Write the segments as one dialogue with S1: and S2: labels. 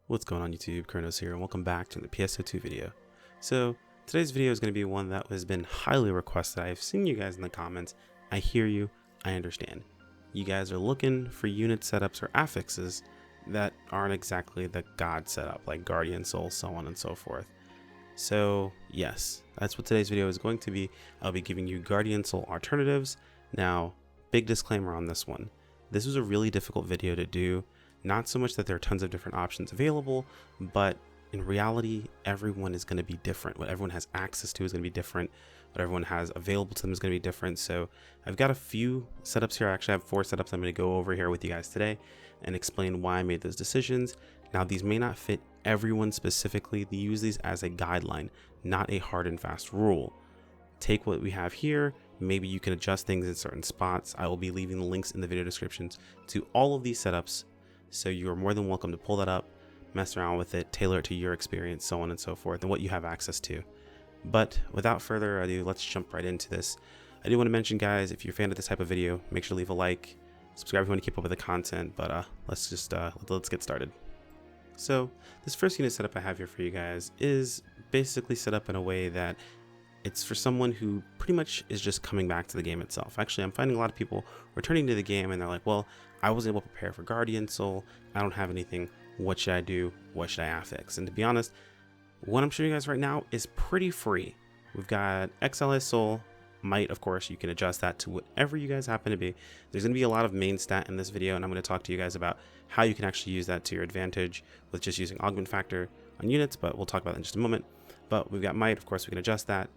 S1: What's going on YouTube, Kronos here, and welcome back to the PSO2 video. So today's video is going to be one that has been highly requested. I've seen you guys in the comments. I hear you, I understand. You guys are looking for unit setups or affixes that aren't exactly the God setup, like Guardian Soul, so on and so forth. So yes, that's what today's video is going to be. I'll be giving you Guardian Soul alternatives. Now, big disclaimer on this one. This was a really difficult video to do. Not so much that there are tons of different options available, but in reality, everyone is going to be different. What everyone has access to is going to be different. What everyone has available to them is going to be different. So I've got a few setups here. I actually have 4 setups I'm going to go over here with you guys today and explain why I made those decisions. Now, these may not fit everyone specifically. They use these as a guideline, not a hard and fast rule. Take what we have here. Maybe you can adjust things in certain spots. I will be leaving the links in the video descriptions to all of these setups. So you are more than welcome to pull that up, mess around with it, tailor it to your experience, so on and so forth, and what you have access to. But without further ado, let's jump right into this. I do want to mention, guys, if you're a fan of this type of video, make sure to leave a like, subscribe if you want to keep up with the content, but let's get started. So this first unit setup I have here for you guys is basically set up in a way that it's for someone who pretty much is just coming back to the game itself. Actually, I'm finding a lot of people returning to the game and they're like, well, I wasn't able to prepare for Guardian Soul. I don't have anything. What should I do? What should I affix? And to be honest, what I'm showing you guys right now is pretty free. We've got XLS Soul, Might, of course, you can adjust that to whatever you guys happen to be. There's going to be a lot of main stat in this video, and I'm going to talk to you guys about how you can actually use that to your advantage with just using augment factor on units, but we'll talk about that in just a moment. But we've got Might, of course, we can adjust that.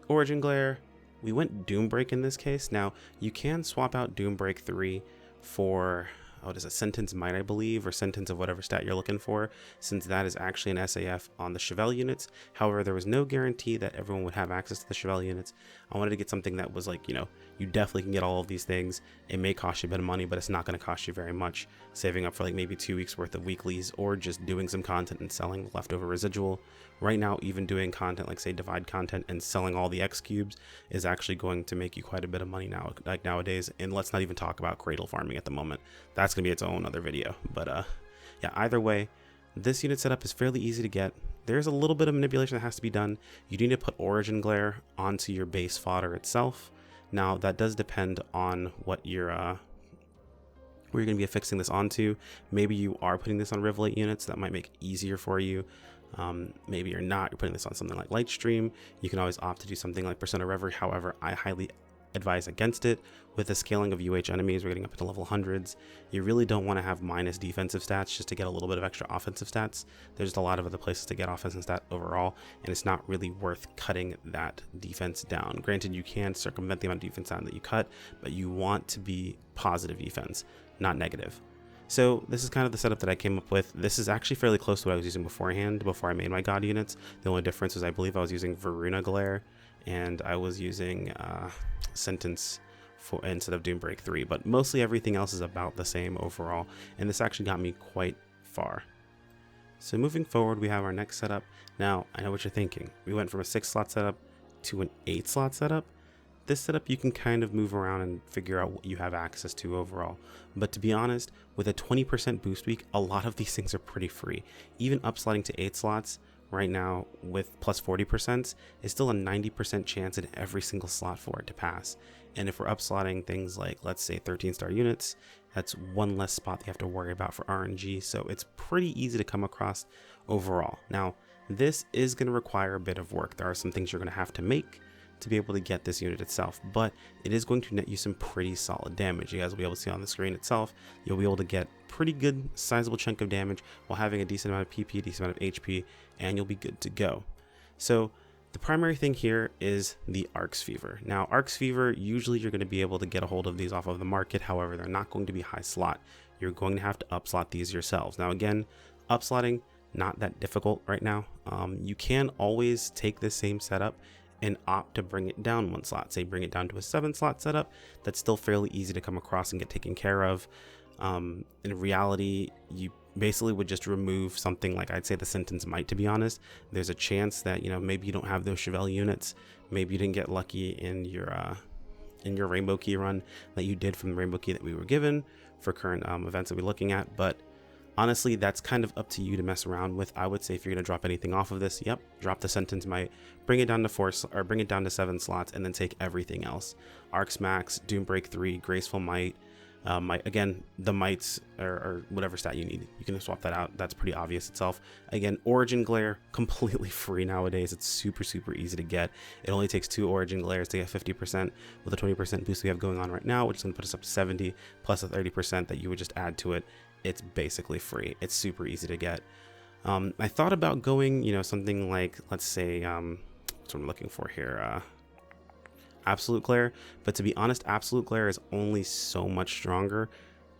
S1: Origin Glare, we went Doombreak in this case. Now, you can swap out Doombreak 3 for, what is it, Sentence Might, I believe, or Sentence of whatever stat you're looking for, since that is actually an SAF on the Chevelle units. However, there was no guarantee that everyone would have access to the Chevelle units. I wanted to get something that was like, you know, you definitely can get all of these things. It may cost you a bit of money, but it's not going to cost you very much. Saving up for like maybe 2 weeks worth of weeklies, or just doing some content and selling the leftover residual. Right now, even doing content like, say, Divide content and selling all the X cubes is actually going to make you quite a bit of money now, like nowadays. And let's not even talk about cradle farming at the moment. That's going to be its own other video. But yeah, either way, this unit setup is fairly easy to get. There's a little bit of manipulation that has to be done. You need to put Origin Glare onto your base fodder itself. Now, that does depend on what you're where you're going to be affixing this onto. Maybe you are putting this on Rivalate units. That might make it easier for you. Maybe you're not. You're putting this on something like Lightstream. You can always opt to do something like Persona Reverie. However, I highly advise against it. With the scaling of UH enemies, we're getting up into level 100s. You really don't want to have minus defensive stats just to get a little bit of extra offensive stats. There's just a lot of other places to get offensive stat overall, and it's not really worth cutting that defense down. Granted, you can circumvent the amount of defense down that you cut, but you want to be positive defense, not negative. So this is kind of the setup that I came up with. This is actually fairly close to what I was using beforehand, before I made my God units. The only difference is I believe I was using Varuna Glare, and I was using Sentence for instead of Doombreak 3, but mostly everything else is about the same overall, and this actually got me quite far. So moving forward, we have our next setup. Now, I know what you're thinking. We went from a 6-slot setup to an 8-slot setup. This setup you can kind of move around and figure out what you have access to overall. But to be honest, with a 20% boost week, a lot of these things are pretty free. Even upsliding to 8 slots right now with plus 40% is still a 90% chance in every single slot for it to pass. And if we're upslotting things like, let's say, 13-star units, that's one less spot that you have to worry about for RNG. So it's pretty easy to come across overall. Now, this is going to require a bit of work. There are some things you're going to have to make to be able to get this unit itself, but it is going to net you some pretty solid damage. You guys will be able to see on the screen itself, you'll be able to get pretty good sizable chunk of damage while having a decent amount of PP, decent amount of HP, and you'll be good to go. So the primary thing here is the Arcs Fever. Now, Arcs Fever, usually you're going to be able to get a hold of these off of the market. However, they're not going to be high slot. You're going to have to upslot these yourselves. Now, again, upslotting, not that difficult right now. You can always take this same setup and opt to bring it down 1 slot. Say bring it down to a 7-slot setup. That's still fairly easy to come across and get taken care of. In reality, you basically would just remove something like, I'd say, the Sentence Might, to be honest. There's a chance that, you know, maybe you don't have those Chevelle units. Maybe you didn't get lucky in your Rainbow Key run that you did from the Rainbow Key that we were given for current events that we're looking at. But Honestly, that's kind of up to you to mess around with. I would say if you're going to drop anything off of this, yep, drop the Sentence Might, bring it down to 4 or bring it down to 7 slots, and then take everything else. Arcs Max, Doom Break 3, Graceful Might, again, the mites or whatever stat you need, you can swap that out. That's pretty obvious itself. Again, Origin Glare, completely free nowadays. It's super easy to get. It only takes 2 Origin Glares to get 50% with a 20% boost we have going on right now, which is going to put us up to 70 plus a 30% that you would just add to it. It's basically free. It's super easy to get. I thought about going, something like, let's say, what's what I'm looking for here, Absolute Glare, but to be honest, Absolute Glare is only so much stronger,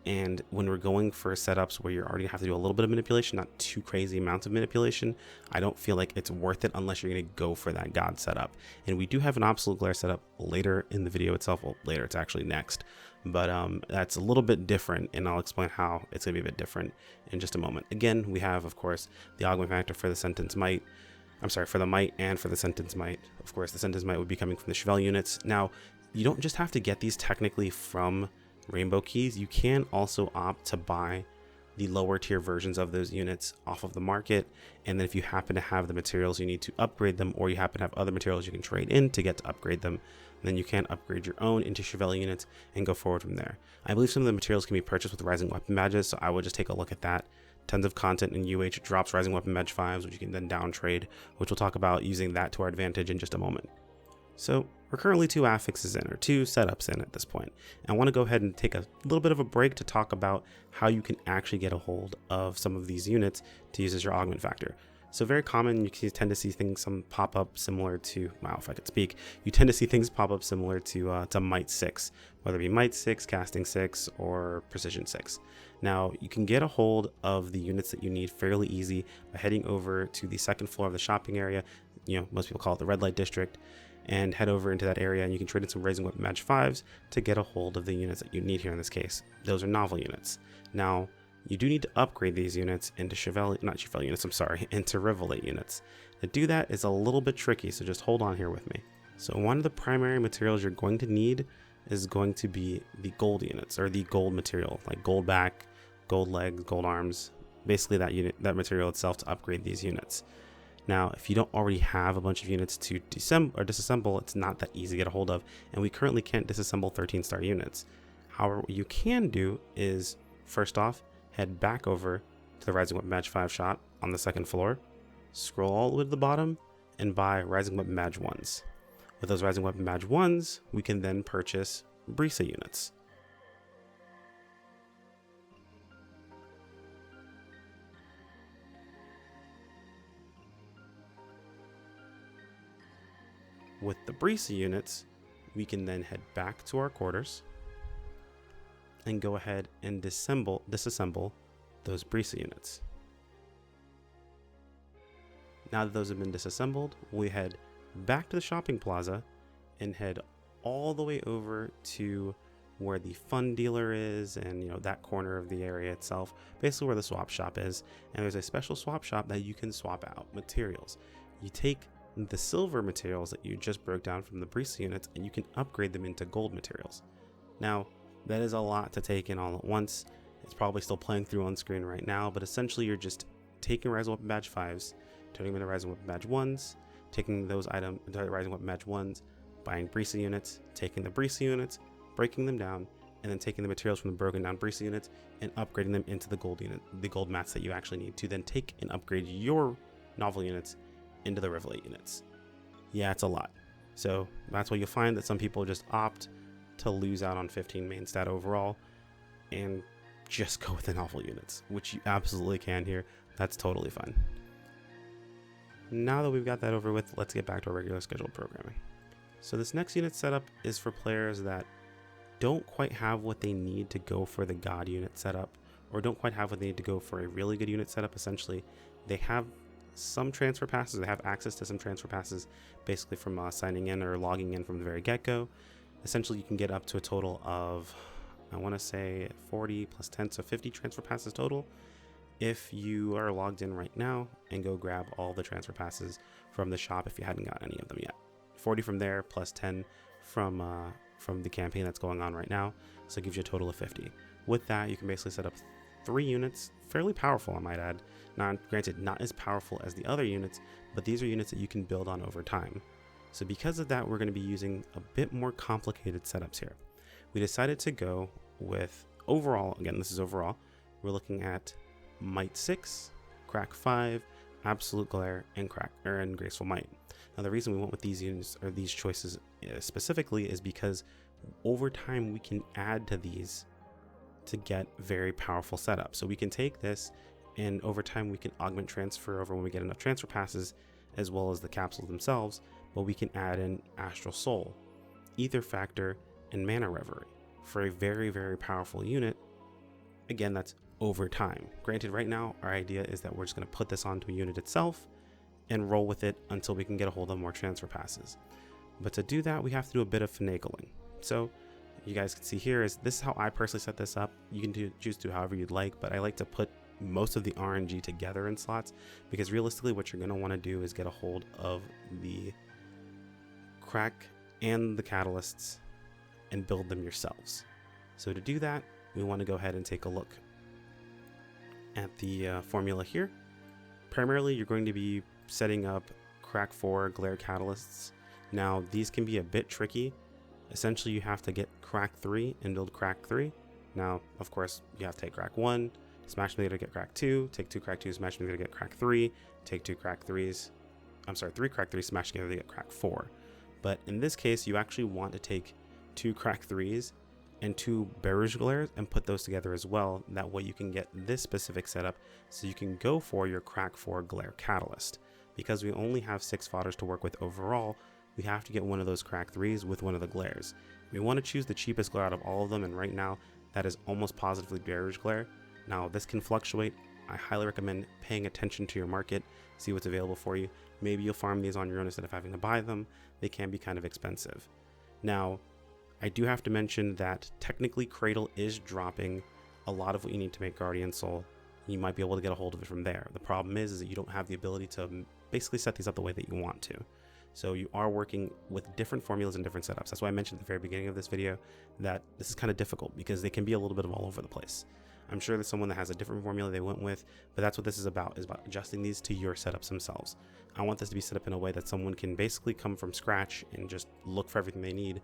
S1: and when we're going for setups where you're already have to do a little bit of manipulation, not too crazy amounts of manipulation, I don't feel like it's worth it unless you're going to go for that God setup. And we do have an Absolute Glare setup later in the video itself. Well, later, it's actually next, but that's a little bit different, and I'll explain how it's going to be a bit different in just a moment. Again, we have, of course, the Augment Factor for the Sentence Might. I'm sorry, for the Might and for the Sentence Might. Of course, the Sentence Might would be coming from the Chevelle units. Now, you don't just have to get these technically from Rainbow Keys. You can also opt to buy the lower tier versions of those units off of the market. And then if you happen to have the materials you need to upgrade them, or you happen to have other materials you can trade in to get to upgrade them, then you can upgrade your own into Chevelle units and go forward from there. I believe some of the materials can be purchased with Rising Weapon badges, so I would just take a look at that. Tons of content in UH drops Rising Weapon Badge 5s, which you can then down trade, which we'll talk about using that to our advantage in just a moment. So we're currently 2 affixes in, or 2 setups in at this point. And I want to go ahead and take a little bit of a break to talk about how you can actually get a hold of some of these units to use as your augment factor. So very common, you tend to see things pop up similar to, wow, if I could speak, you tend to see things pop up similar to Might 6, whether it be Might 6, Casting 6, or Precision 6. Now, you can get a hold of the units that you need fairly easy by heading over to the second floor of the shopping area. Most people call it the red light district, and head over into that area, and you can trade in some Rising Weapon Badge 5s to get a hold of the units that you need here in this case. Those are novel units. Now, you do need to upgrade these units into into Revelate units. To do that is a little bit tricky, so just hold on here with me. So one of the primary materials you're going to need is going to be the gold units, or the gold material, like gold back, gold legs, gold arms, basically that material itself to upgrade these units. Now, if you don't already have a bunch of units to disassemble, it's not that easy to get a hold of, and we currently can't disassemble 13-star units. However, what you can do is, first off, head back over to the Rising Weapon Badge 5 shop on the second floor, scroll all the way to the bottom, and buy Rising Weapon Badge 1s. With those Rising Weapon Badge 1s, we can then purchase Brisa units. With the Brisa units, we can then head back to our quarters and go ahead and disassemble those Brisa units. Now that those have been disassembled, we head back to the shopping plaza and head all the way over to where the fun dealer is, and that corner of the area itself, basically where the swap shop is. And there's a special swap shop that you can swap out materials. You take the silver materials that you just broke down from the Brisa units, and you can upgrade them into gold materials. Now, that is a lot to take in all at once. It's probably still playing through on screen right now, but essentially you're just taking Rising Weapon Badge 5s, turning them into Rising Weapon Badge 1s, taking those items into Rising Weapon Badge 1s, buying Brisa units, taking the Brisa units, breaking them down, and then taking the materials from the broken down Brisa units and upgrading them into the gold mats that you actually need to then take and upgrade your novel units into the Revelate units. Yeah, it's a lot. So that's why you'll find that some people just opt to lose out on 15 main stat overall and just go with the novel units, which you absolutely can here. That's totally fine. Now that we've got that over with, let's get back to our regular scheduled programming. So this next unit setup is for players that don't quite have what they need to go for the God unit setup, or don't quite have what they need to go for a really good unit setup. Essentially, they have some transfer passes, they have access to some transfer passes basically from signing in or logging in from the very get-go. Essentially, you can get up to a total of, I want to say 40 plus 10, so 50 transfer passes total if you are logged in right now and go grab all the transfer passes from the shop if you hadn't got any of them yet. 40 from there plus 10 from the campaign that's going on right now, so it gives you a total of 50. With that, you can basically set up 3 units, fairly powerful I might add. Now granted, not as powerful as the other units, but these are units that you can build on over time. So because of that, we're going to be using a bit more complicated setups here. We decided to go with overall, again this is overall, we're looking at Might 6, Crack 5, Absolute Glare, and Graceful Might. Now the reason we went with these units or these choices specifically is because over time we can add to these to get very powerful setups. So we can take this and over time we can augment transfer over when we get enough transfer passes, as well as the capsules themselves, but we can add in Astral Soul, Ether Factor, and Mana Reverie for a very, very powerful unit. Again, that's over time. Granted, right now our idea is that we're just going to put this onto a unit itself and roll with it until we can get a hold of more transfer passes. But to do that, we have to do a bit of finagling. So you guys can see here is this is how I personally set this up. You can choose to do however you'd like, but I like to put most of the RNG together in slots, because realistically what you're going to want to do is get a hold of the crack and the catalysts and build them yourselves. So to do that, we want to go ahead and take a look at the formula here. Primarily you're going to be setting up crack 4 glare catalysts. Now these can be a bit tricky. Essentially you have to get crack 3 and build crack 3. Now of course you have to take crack 1, smash them together to get crack 2, take 2 crack 2, smash them together to get crack 3, take 2 crack 3s, 3 crack 3s, smash together to get crack 4. But in this case you actually want to take 2 crack 3s and 2 barrage glares and put those together as well. That way you can get this specific setup, so you can go for your crack 4 glare catalyst. Because we only have 6 fodders to work with overall, we have to get one of those crack 3s with one of the glares. We want to choose the cheapest glare out of all of them, and right now that is almost positively barrage glare. Now this can fluctuate. I highly recommend paying attention to your market, see what's available for you. Maybe you'll farm these on your own instead of having to buy them. They can be kind of expensive. Now I do have to mention that technically Cradle is dropping a lot of what you need to make Guardian Soul. You might be able to get a hold of it from there. The problem is that you don't have the ability to basically set these up the way that you want to. So you are working with different formulas and different setups. That's why I mentioned at the very beginning of this video that this is kind of difficult, because they can be a little bit of all over the place. I'm sure there's someone that has a different formula they went with, but that's what this is about adjusting these to your setups themselves. I want this to be set up in a way that someone can basically come from scratch and just look for everything they need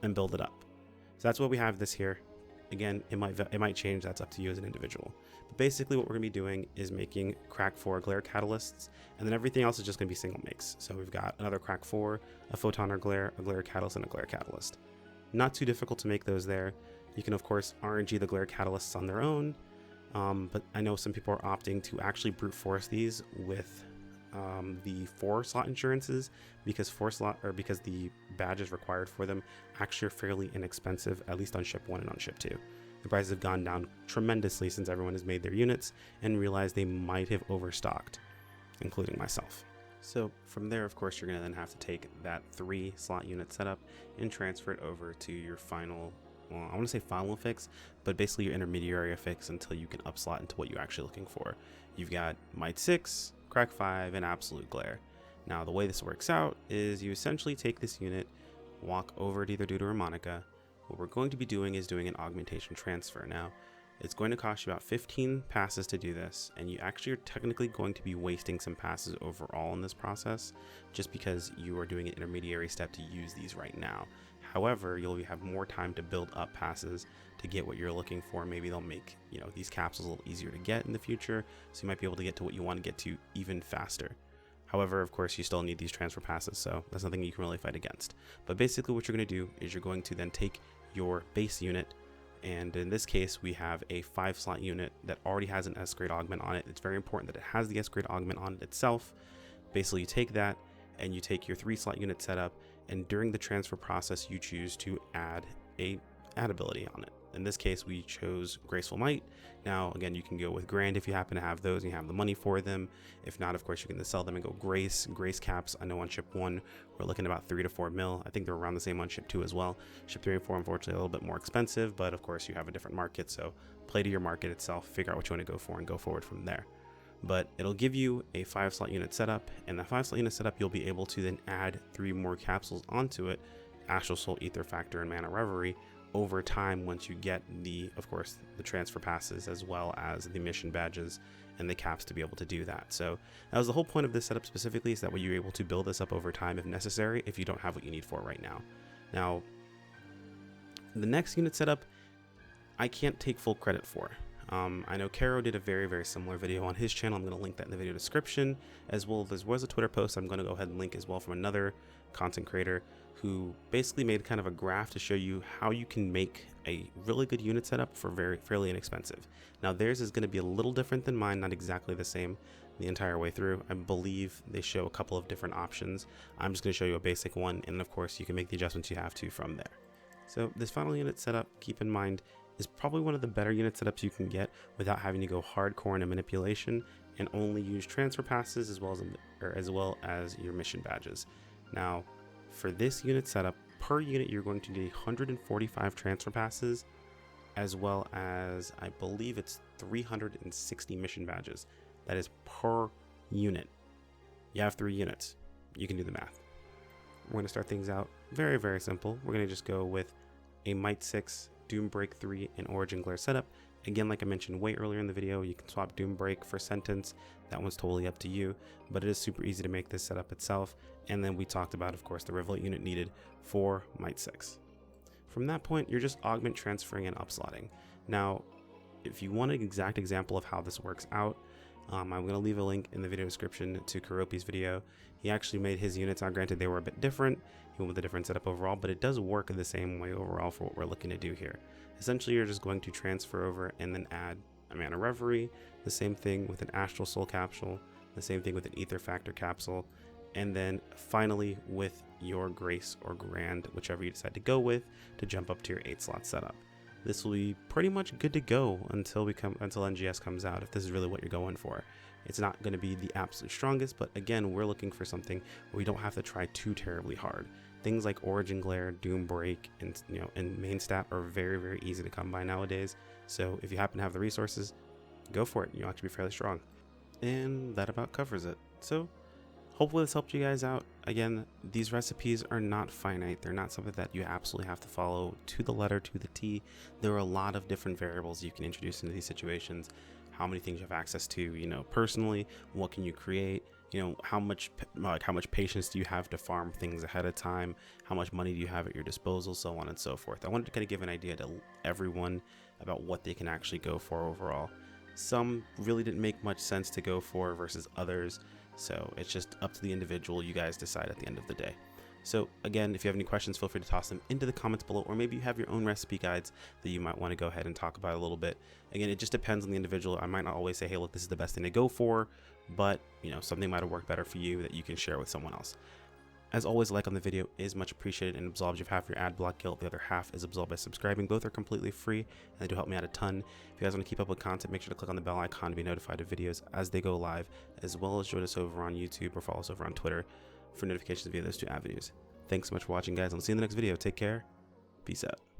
S1: and build it up. So that's what we have this here. Again, it might change. That's up to you as an individual. But basically what we're going to be doing is making crack 4 glare catalysts, and then everything else is just going to be single makes. So we've got another crack 4, a photon or glare, a glare catalyst, and a glare catalyst. Not too difficult to make those there. You can of course RNG the glare catalysts on their own, but I know some people are opting to actually brute force these with the 4 slot insurances, because because the badges required for them actually are fairly inexpensive, at least on ship 1 and on ship 2. The prices have gone down tremendously since everyone has made their units and realized they might have overstocked, including myself. So from there, of course, you're going to then have to take that 3 slot unit setup and transfer it over to your final, well, I want to say final affix, but basically your intermediary affix until you can upslot into what you're actually looking for. You've got Might 6, Crack 5, and Absolute Glare. Now the way this works out is you essentially take this unit, walk over to either Duda or Monica. What we're going to be doing is doing an augmentation transfer. Now it's going to cost you about 15 passes to do this, and you actually are technically going to be wasting some passes overall in this process, just because you are doing an intermediary step to use these right now. However, you'll have more time to build up passes to get what you're looking for. Maybe they'll make, these capsules a little easier to get in the future, so you might be able to get to what you want to get to even faster. However, of course, you still need these transfer passes, so that's nothing you can really fight against. But basically what you're going to do is you're going to then take your base unit, and in this case we have a 5 slot unit that already has an S grade augment on it. It's very important that it has the S grade augment on it itself. Basically you take that and you take your 3 slot unit setup, and during the transfer process you choose to add a add ability on it. In this case we chose Graceful Might. Now again, you can go with Grand if you happen to have those and you have the money for them. If not, of course you can sell them and go Grace caps. I know on ship 1 we're looking at about 3 to 4 mil. I think they're around the same on ship 2 as well. Ship 3 and 4 unfortunately a little bit more expensive, but of course you have a different market, so play to your market itself, figure out what you want to go for and go forward from there. But it'll give you a 5 slot unit setup, and that 5 slot unit setup you'll be able to then add 3 more capsules onto it: Astral Soul, Ether Factor, and Mana Reverie, over time once you get of course, the transfer passes as well as the mission badges and the caps to be able to do that. So that was the whole point of this setup specifically, is that way you're able to build this up over time if necessary, if you don't have what you need for right now. Now, the next unit setup, I can't take full credit for. I know Caro did a very, very similar video on his channel. I'm going to link that in the video description, as well as there was a Twitter post I'm going to go ahead and link as well from another content creator who basically made kind of a graph to show you how you can make a really good unit setup for fairly inexpensive. Now theirs is going to be a little different than mine, not exactly the same the entire way through. I believe they show a couple of different options. I'm just going to show you a basic one, and of course you can make the adjustments you have to from there. So this final unit setup, keep in mind, is probably one of the better unit setups you can get without having to go hardcore into manipulation and only use transfer passes as well as your mission badges. Now, for this unit setup, per unit you're going to need 145 transfer passes, as well as I believe it's 360 mission badges. That is per unit. You have 3 units. You can do the math. We're going to start things out very, very simple. We're going to just go with a Might 6, Doom Break 3, and Origin Glare setup. Again, like I mentioned way earlier in the video, you can swap Doom Break for Sentence. That one's totally up to you, but it is super easy to make this setup itself. And then we talked about, of course, the Rivulet unit needed for Might 6. From that point, you're just augment transferring and upslotting. Now, if you want an exact example of how this works out, I'm going to leave a link in the video description to Karopi's video. He actually made his units out. Granted, they were a bit different. He went with a different setup overall, but it does work in the same way overall for what we're looking to do here. Essentially, you're just going to transfer over and then add a Mana Reverie, the same thing with an Astral Soul capsule, the same thing with an Ether Factor capsule, and then finally with your Grace or Grand, whichever you decide to go with, to jump up to your 8-slot setup. This will be pretty much good to go until NGS comes out, if this is really what you're going for. It's not going to be the absolute strongest, but again, we're looking for something where we don't have to try too terribly hard. Things like Origin Glare, Doom Break, and main stat are very, very easy to come by nowadays. So if you happen to have the resources, go for it. You'll actually be fairly strong. And that about covers it. So hopefully this helped you guys out. Again, these recipes are not finite. They're not something that you absolutely have to follow to the letter, to the T. There are a lot of different variables you can introduce into these situations. How many things you have access to, personally, what can you create, how much patience do you have to farm things ahead of time, how much money do you have at your disposal, so on and so forth. I wanted to kind of give an idea to everyone about what they can actually go for overall. Some really didn't make much sense to go for versus others. So it's just up to the individual. You guys decide at the end of the day. So again, if you have any questions, feel free to toss them into the comments below, or maybe you have your own recipe guides that you might want to go ahead and talk about a little bit. Again, it just depends on the individual. I might not always say, hey, look, this is the best thing to go for, but something might have worked better for you that you can share with someone else. As always, a like on the video is much appreciated and absolves you of half your ad block guilt. The other half is absolved by subscribing. Both are completely free and they do help me out a ton. If you guys want to keep up with content, make sure to click on the bell icon to be notified of videos as they go live, as well as join us over on YouTube or follow us over on Twitter for notifications via those 2 avenues. Thanks so much for watching, guys. I'll see you in the next video. Take care. Peace out.